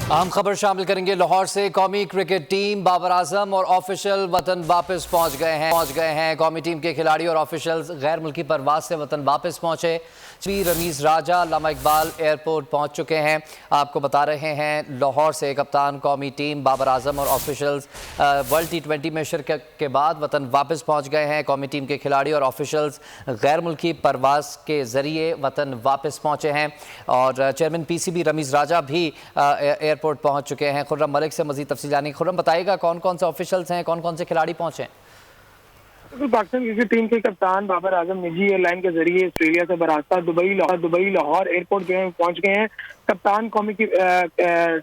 अहम खबर शामिल करेंगे। लाहौर से कौमी क्रिकेट टीम बाबर आजम और ऑफिशियल वतन वापस पहुंच गए हैं। कौमी टीम के खिलाड़ी और ऑफिशियल्स गैर मुल्की परवाज से वतन वापस पहुंचे। रमीज राजा अल्लामा इकबाल एयरपोर्ट पहुंच चुके हैं। आपको बता रहे हैं लाहौर से कप्तान कौमी टीम बाबर आजम और ऑफिशियल्स वर्ल्ड T20 में शिरकत के बाद वतन वापस पहुंच गए हैं। कौमी टीम के खिलाड़ी और ऑफिशियल्स गैर मुल्की परवाज के जरिए वतन वापस पहुंचे हैं और चेयरमैन PCB रमीज राजा भी एयरपोर्ट पहुंच चुके हैं। खुर्रम मलिक से मजीद तफसील जानी। खुर्रम, बताइएगा कौन कौन से ऑफिशियल्स हैं, कौन कौन से खिलाड़ी पहुंचे हैं? पाकिस्तान क्रिकेट टीम के कप्तान बाबर आजम निजी एयरलाइन के जरिए ऑस्ट्रेलिया से बरास्ता दुबई लाहौर एयरपोर्ट जो है पहुंच गए हैं। कप्तान कौमी की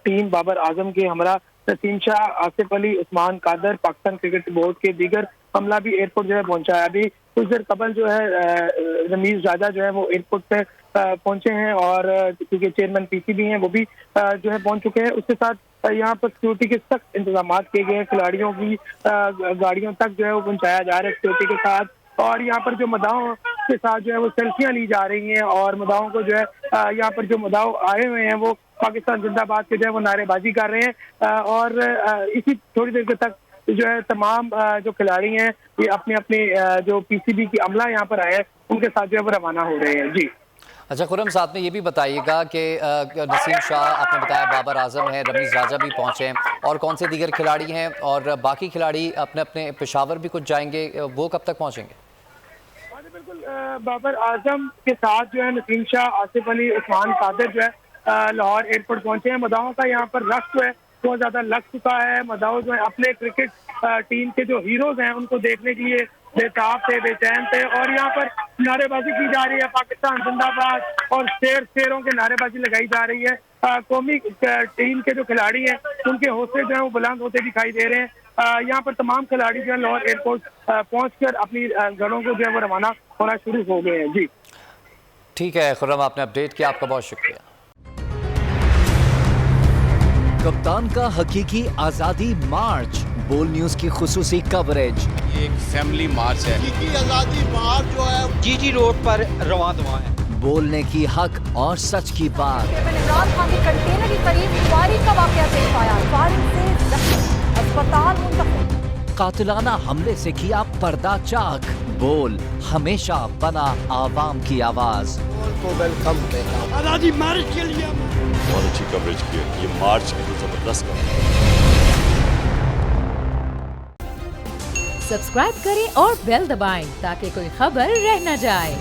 टीम बाबर आजम के हमरा नसीम शाह, आसिफ अली, उस्मान कादर, पाकिस्तान क्रिकेट बोर्ड के दीगर अमला भी एयरपोर्ट जो है पहुंचा है। अभी कुछ देर कबल जो है रमीज राजा जो है वो एयरपोर्ट पे पहुंचे हैं और क्योंकि चेयरमैन PCB हैं वो भी जो है पहुंच चुके हैं। उसके साथ यहाँ पर सिक्योरिटी के सख्त इंतजाम किए गए हैं। खिलाड़ियों की गाड़ियों तक जो है वो पहुंचाया जा रहा है सिक्योरिटी के साथ। और यहाँ पर जो मदाओं के साथ जो है वो सेल्फियां ली जा रही हैं और मदाओं को जो है यहाँ पर जो मदाओ आए हुए हैं वो पाकिस्तान जिंदाबाद के जो है वो नारेबाजी कर रहे हैं। और इसी थोड़ी देर के तक जो है तमाम जो खिलाड़ी हैं ये अपने अपने जो PCB की अमला यहाँ पर आए हैं उनके साथ जो है वो रवाना हो रहे हैं। जी अच्छा खुर्रम, साथ में ये भी बताइएगा कि नसीम शाह आपने बताया, बाबर आजम है, रमीज राजा भी पहुंचे हैं और कौन से दीगर खिलाड़ी हैं और बाकी खिलाड़ी अपने अपने पेशावर भी कुछ जाएंगे, वो कब तक पहुंचेंगे? बिल्कुल, बाबर आजम के साथ जो है नसीम शाह, आसिफ अली, उस्मान कादर जो है लाहौर एयरपोर्ट पहुंचे हैं। मदाओं का यहाँ पर रश जो है बहुत ज्यादा लग चुका है। मदाओ जो है अपने क्रिकेट टीम के जो हीरोज हैं उनको देखने के लिए बेताब थे, बेचैन थे और यहाँ पर नारेबाजी की जा रही है, पाकिस्तान जिंदाबाद और शेरों के नारेबाजी लगाई जा रही है। कौमी टीम के जो खिलाड़ी हैं उनके हौसले जो है वो बुलंद होते दिखाई दे रहे हैं। यहाँ पर तमाम खिलाड़ी जो है लाहौर एयरपोर्ट पहुंचकर अपनी घरों को जो है वो रवाना होना शुरू हो गए हैं। जी ठीक है खुर्रम, आपने अपडेट किया, आपका बहुत शुक्रिया। कप्तान का हकीकी आजादी मार्च, बोल न्यूज की खुसूसी कवरेज। ये एक फैमिली मार्च है। हकीकी आजादी मार्च जो है GG रोड पर रवां दवा है। बोलने की हक और सच की बात। इमरान खान के कंटेनर के करीब फायरिंग का वाकया पेश आया, फायरिंग से जख्मी, अस्पताल मुंतकिल। कातिलाना हमले से किया पर्दा चाक, बोल हमेशा बना आवाम की आवाज। को वेलकम देगा आजादी मार्च के लिए बहुत अच्छी कवरेज की है। ये मार्च की जबरदस्त कवरेज। सब्सक्राइब करें और बेल दबाएं ताकि कोई खबर रह न जाए।